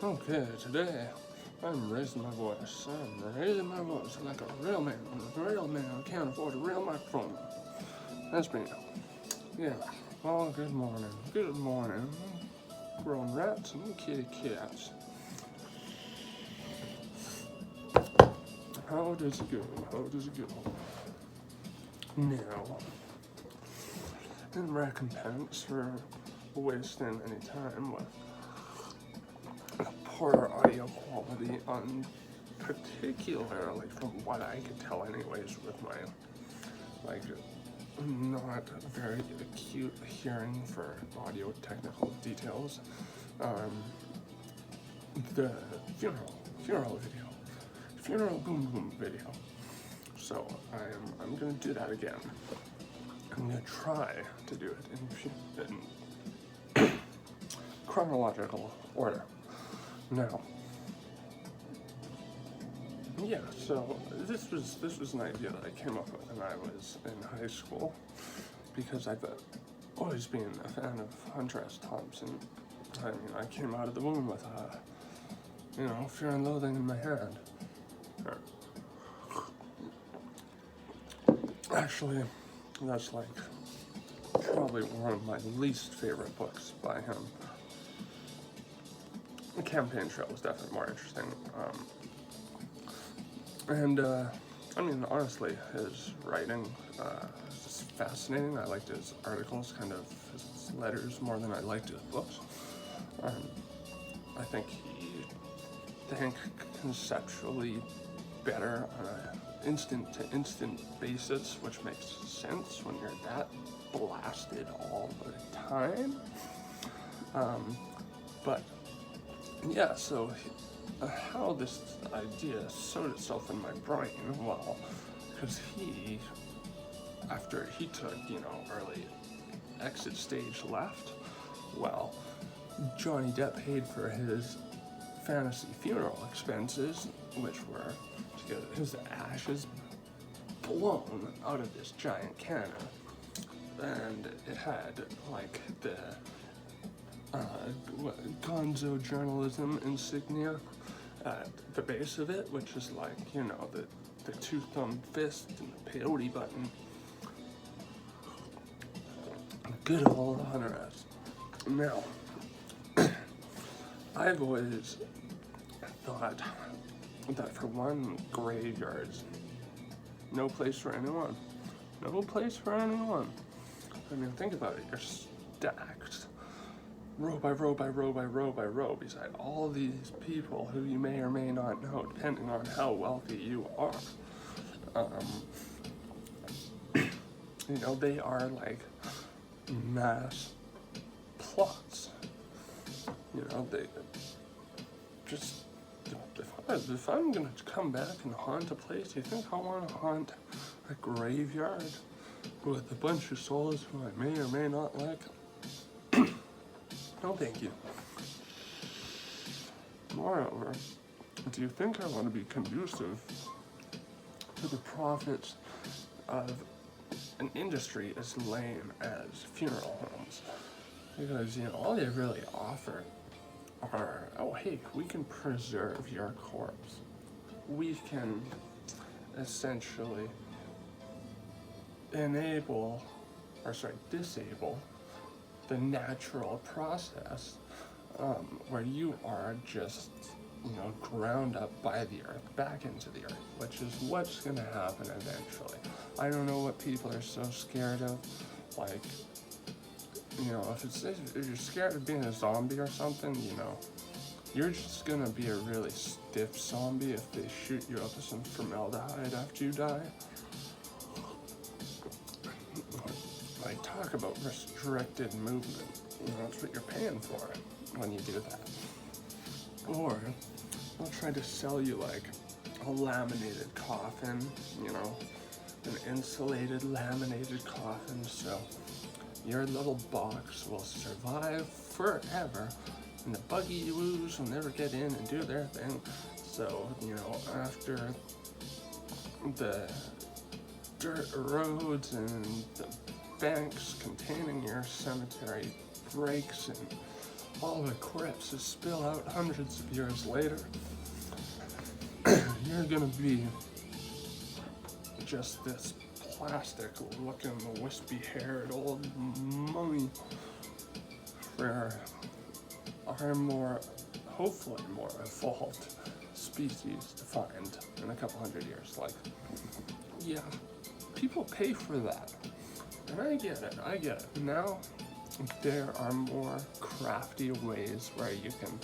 Okay, today I'm raising my voice. I'm raising my voice like a real man. A real man can't afford a real microphone. That's me. Yeah. Oh, good morning. Good morning. Grown rats and kitty cats. How does it go? How does it go? Now, in recompense for wasting any time with poor audio quality on particularly from what I could tell anyways with my not very acute hearing for audio technical details. The funeral boom boom video. So I'm gonna do that again. I'm gonna try to do it in chronological order. Now, yeah, so this was an idea that I came up with when I was in high school, because I've always been a fan of Hunter S. Thompson. I mean, I came out of the womb with Fear and Loathing in my hand. Actually, that's like probably one of my least favorite books by him. The campaign trail was definitely more interesting. I mean, honestly, his writing is just fascinating. I liked his articles, kind of his letters, more than I liked his books. I think he thinks conceptually better on an instant-to-instant basis, which makes sense when you're that blasted all the time. But yeah, so how this idea sowed itself in my brain, well, because after he took, early exit stage left, well, Johnny Depp paid for his fantasy funeral expenses, which were to get his ashes blown out of this giant cannon. And it had, like, the gonzo journalism insignia at the base of it, which is like, the two-thumb fist and the peyote button. Good old Hunter S. Now, I've always thought that for one, graveyards, no place for anyone. No place for anyone. I mean, think about it. You're stacked row by row by row by row by row beside all these people who you may or may not know, depending on how wealthy you are. They are like mass plots. They just, if I'm gonna come back and haunt a place, do you think I want to haunt a graveyard with a bunch of souls who I may or may not like? No, thank you. Moreover, do you think I want to be conducive to the profits of an industry as lame as funeral homes? Because, all they really offer are, oh, hey, we can preserve your corpse. We can essentially disable the natural process where you are just, ground up by the earth back into the earth, which is what's going to happen eventually. I don't know what people are so scared of. Like, if you're scared of being a zombie or something, you're just going to be a really stiff zombie if they shoot you up with some formaldehyde after you die. Like, talk about restricted movement. That's what you're paying for when you do that. Or they'll try to sell you like a laminated coffin, an insulated laminated coffin, so your little box will survive forever, and the buggy woos will never get in and do their thing. So, after the dirt roads and the banks containing your cemetery breaks and all the corpses spill out hundreds of years later, you're gonna be just this plastic-looking, wispy-haired old mummy for our hopefully more evolved species to find in a couple hundred years. Like, yeah, people pay for that. And I get it. Now, there are more crafty ways where you can,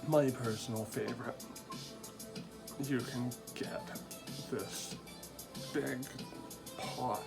my personal favorite, you can get this big pod,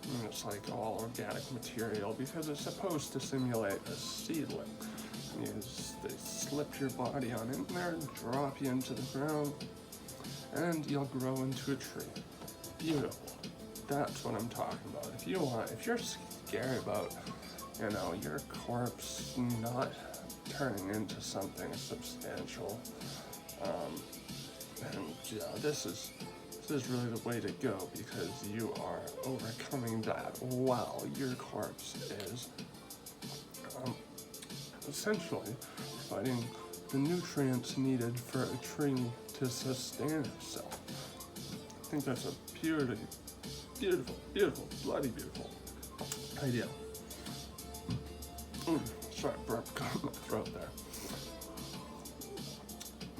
and it's like all organic material because it's supposed to simulate a seedling. They slip your body on in there, drop you into the ground, and you'll grow into a tree. Beautiful. That's what I'm talking about. If you're scared about, your corpse not turning into something substantial, and yeah, this is really the way to go, because you are overcoming that while your corpse is essentially providing the nutrients needed for a tree to sustain itself. I think that's a beautiful, bloody beautiful idea. Sorry, burp got in my throat there.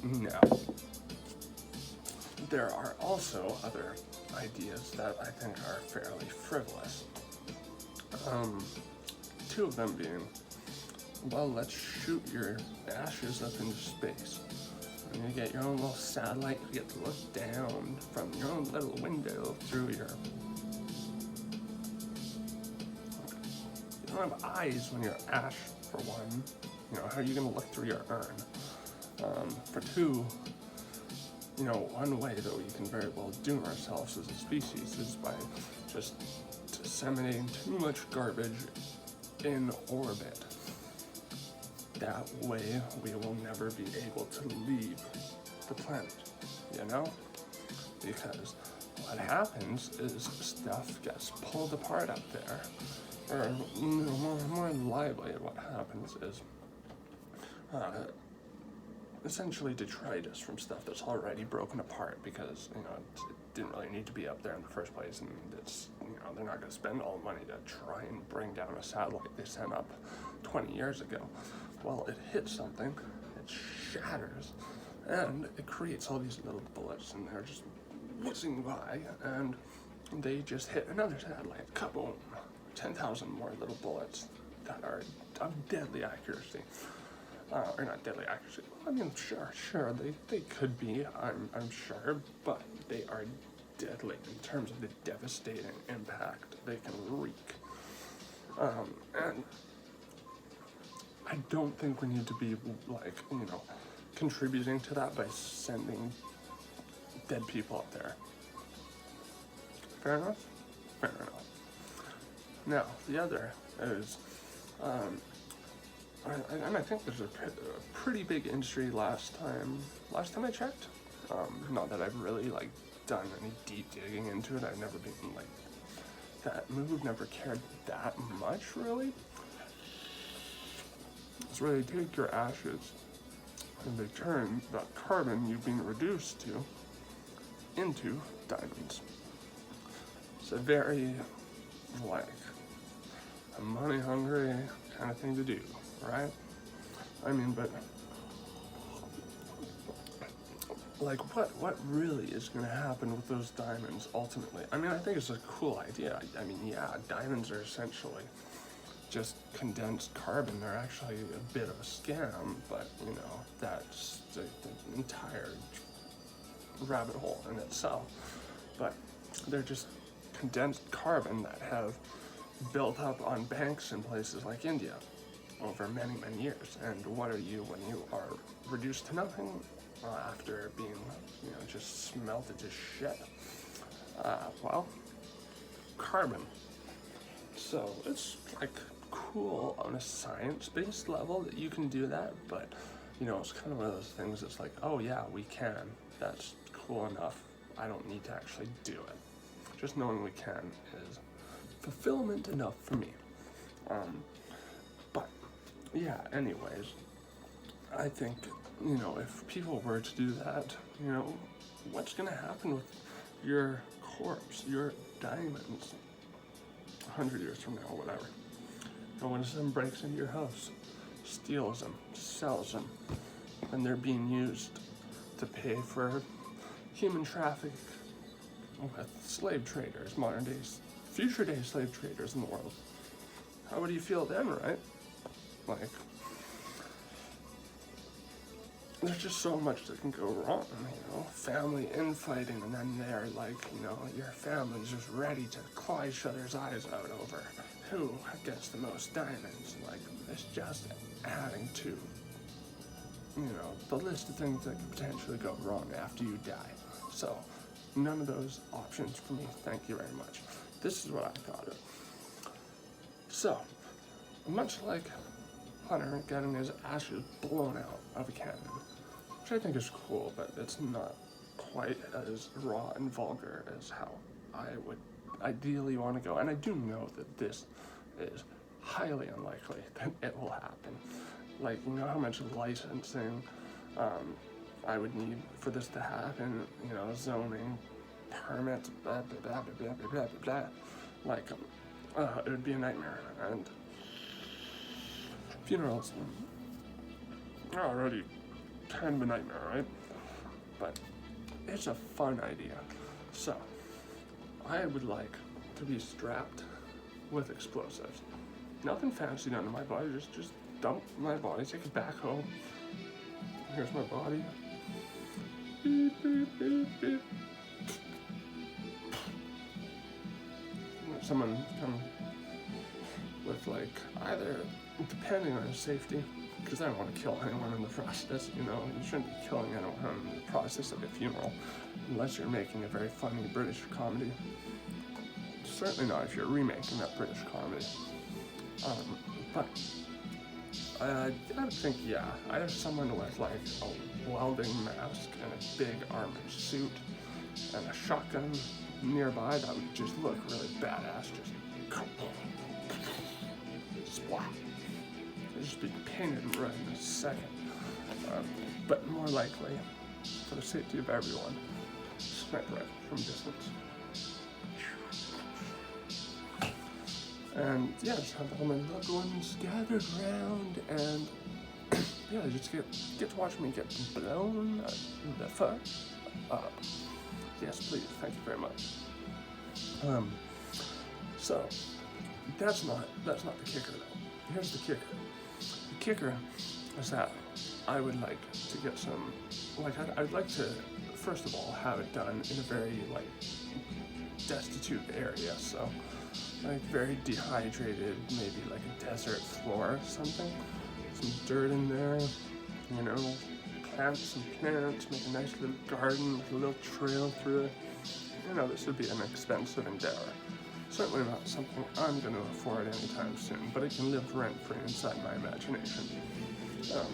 Now, there are also other ideas that I think are fairly frivolous. Two of them being, well, let's shoot your ashes up into space. And you get your own little satellite, you get to look down from your own little window through your... You don't have eyes when you're ash, for one. How are you going to look through your urn? For two, one way that we can very well doom ourselves as a species is by just disseminating too much garbage in orbit. That way, we will never be able to leave the planet, Because what happens is stuff gets pulled apart up there. Or, more lively, what happens is essentially detritus from stuff that's already broken apart, because, it didn't really need to be up there in the first place, and it's, they're not going to spend all the money to try and bring down a satellite they sent up 20 years ago. Well, it hits something, it shatters, and it creates all these little bullets, and they're just whizzing by, and they just hit another satellite, kaboom, 10,000 more little bullets that are of deadly accuracy. Or not deadly accuracy, I mean, sure, they could be, I'm sure, but they are deadly in terms of the devastating impact they can wreak. And I don't think we need to be, contributing to that by sending dead people up there. Fair enough? Fair enough. Now, the other is, and I think there's a pretty big industry last time I checked. Not that I've really, done any deep digging into it. I've never been, that move, never cared that much, really. It's where they take your ashes and they turn that carbon you've been reduced to into diamonds. It's a very, a money-hungry kind of thing to do, right? I mean, but, what really is going to happen with those diamonds ultimately? I mean, I think it's a cool idea. I mean, yeah, diamonds are essentially just condensed carbon. They're actually a bit of a scam, but, that's the entire rabbit hole in itself. But they're just condensed carbon that have built up on banks in places like India over many, many years. And what are you when you are reduced to nothing after being, just smelted to shit? Well, carbon. So it's cool on a science-based level that you can do that, but it's kind of one of those things that's oh yeah, we can. That's cool enough. I don't need to actually do it. Just knowing we can is fulfillment enough for me. yeah, anyways, I think, if people were to do that, what's gonna happen with your corpse, your diamonds, 100 years from now, whatever? And when someone breaks into your house, steals them, sells them, and they're being used to pay for human traffic with slave traders, modern days, future day slave traders in the world. How would you feel then, right? Like, there's just so much that can go wrong, family infighting, and then they're like, your family's just ready to claw each other's eyes out over who gets the most diamonds. Like, it's just adding to, the list of things that could potentially go wrong after you die. So, none of those options for me, thank you very much. This is what I thought of. So, much like Hunter getting his ashes blown out of a cannon, which I think is cool, but it's not quite as raw and vulgar as how I would ideally want to go. And I do know that this is highly unlikely that it will happen. Like, how much licensing I would need for this to happen, zoning, permits, blah, blah, blah, blah, blah, blah, blah, blah. Like, it would be a nightmare. And funerals are already kind of a nightmare, right? But it's a fun idea. So, I would like to be strapped with explosives. Nothing fancy done to my body, just dump my body, take it back home. Here's my body. Beep, beep, beep, beep. Someone come with, like, either, depending on safety, because I don't want to kill anyone in the process, you shouldn't be killing anyone in the process of a funeral, unless you're making a very funny British comedy. Certainly not if you're remaking that British comedy. But I would think, I have someone with, like, a welding mask and a big armored suit and a shotgun nearby that would just look really badass, just splat. It'd just be painted red in a second. But more likely, for the safety of everyone, sniper rifle from distance. And just have all my loved ones gathered around, and just get to watch me get blown the fuck up. Yes, please, thank you very much. So that's not the kicker though. Here's the kicker. The kicker is that I would like to get some, I'd like to, first of all, have it done in a very, destitute area, so, very dehydrated, maybe like a desert floor or something, some dirt in there, plant some plants, make a nice little garden with a little trail through it. This would be an expensive endeavor. Certainly not something I'm going to afford anytime soon, but it can live rent-free inside my imagination. So,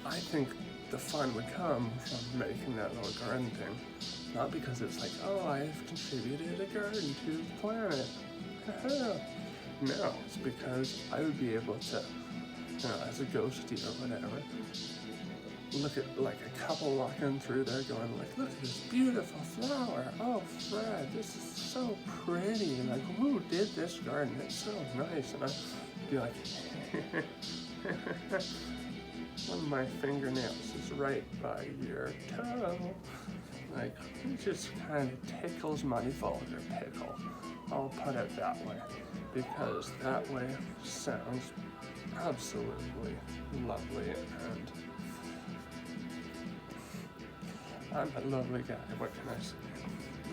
I think the fun would come from making that little garden thing, not because it's like, oh, I've contributed a garden to the planet. No, it's because I would be able to, as a ghostie or whatever, look at a couple walking through there going look at this beautiful flower. Oh, Fred, this is so pretty. Who did this garden? It's so nice. And I'd be like, one of my fingernails is right by your toe. It just kind of tickles my vulgar pickle. I'll put it that way, because that way sounds absolutely lovely, and I'm a lovely guy, what can I say?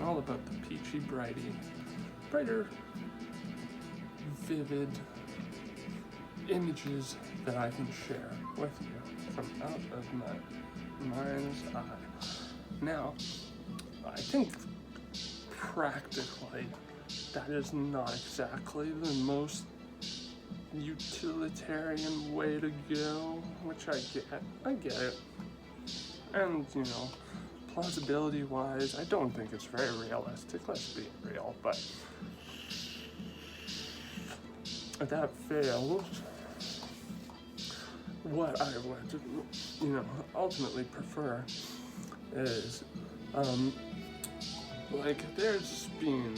All about the peachy, brighter, vivid images that I can share with you from out of my mind's eye. Now, I think practically that is not exactly the most utilitarian way to go, which I get it. And, plausibility-wise, I don't think it's very realistic, let's be real, but that fails, what I would, ultimately prefer is, there's been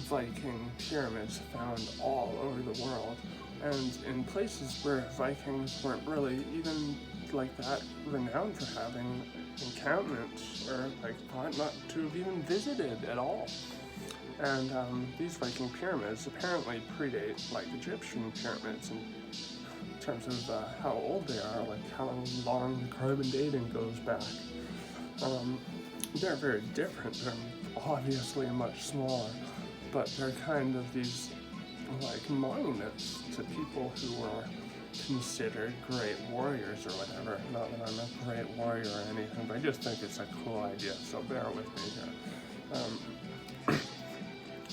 Viking pyramids found all over the world, and in places where Vikings weren't really even like that renowned for having encampments, or thought not to have even visited at all. And these Viking pyramids apparently predate Egyptian pyramids in terms of how old they are, how long the carbon dating goes back. They're very different. They're obviously much smaller, but they're kind of these monuments to people who were considered great warriors or whatever. Not that I'm a great warrior or anything, but I just think it's a cool idea, so bear with me here.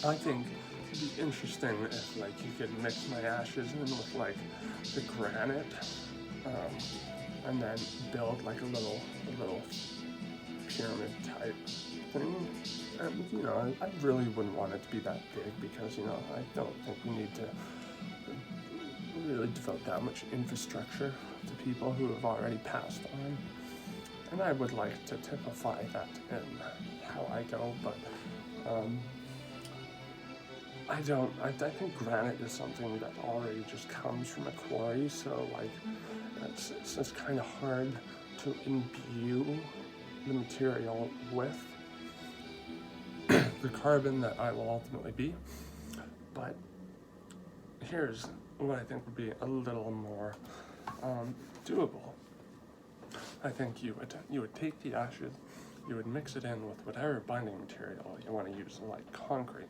I think it'd be interesting if you could mix my ashes in with the granite, and then build a little pyramid type thing. And I really wouldn't want it to be that big, because I don't think we need to really devote that much infrastructure to people who have already passed on. And I would like to typify that in how I go, but I think granite is something that already just comes from a quarry, so it's kind of hard to imbue the material with the carbon that I will ultimately be. But here's what I think would be a little more doable. I think you would take the ashes, you would mix it in with whatever binding material you want to use, concrete,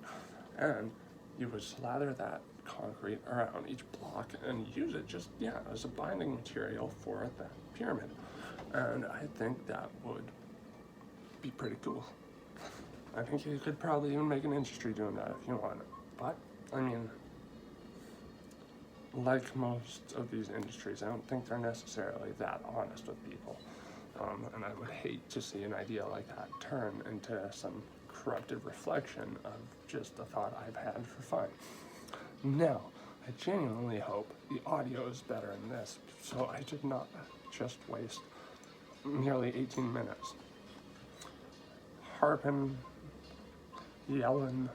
and you would slather that concrete around each block and use it just as a binding material for that pyramid. And I think that would be pretty cool. I think you could probably even make an industry doing that if you want. But like most of these industries, I don't think they're necessarily that honest with people. And I would hate to see an idea like that turn into some corrupted reflection of just the thought I've had for fun. Now, I genuinely hope the audio is better in this, so I did not just waste nearly 18 minutes harping, yelling.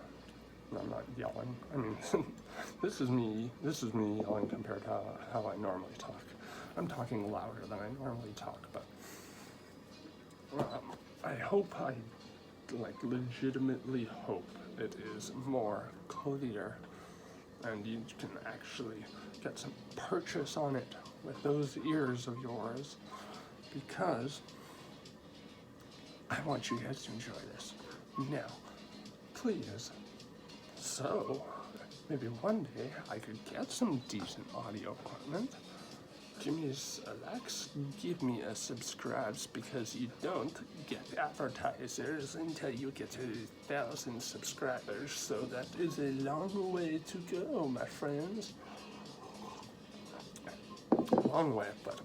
No, I'm not yelling. This is me yelling compared to how I normally talk. I'm talking louder than I normally talk, but I hope I legitimately hope it is more clear and you can actually get some purchase on it with those ears of yours, because I want you guys to enjoy this. Now, please, so maybe one day I could get some decent audio equipment. Give me a select, give me a subscribes, because you don't get advertisers until you get to 1,000 subscribers, so that is a long way to go, my friends. Long way, but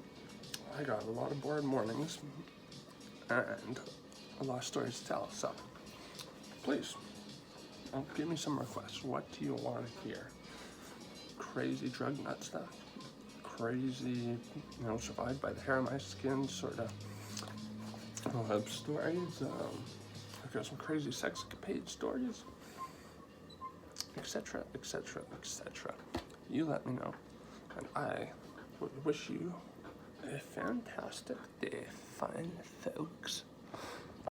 I got a lot of bored mornings and a lot of stories to tell, so please, give me some requests. What do you want to hear? Crazy drug nut stuff? Crazy, survived by the hair of my skin sort of stories? I've got some crazy sexcapade stories, etc., etc., etc. You let me know, and I would wish you a fantastic day, fine folks.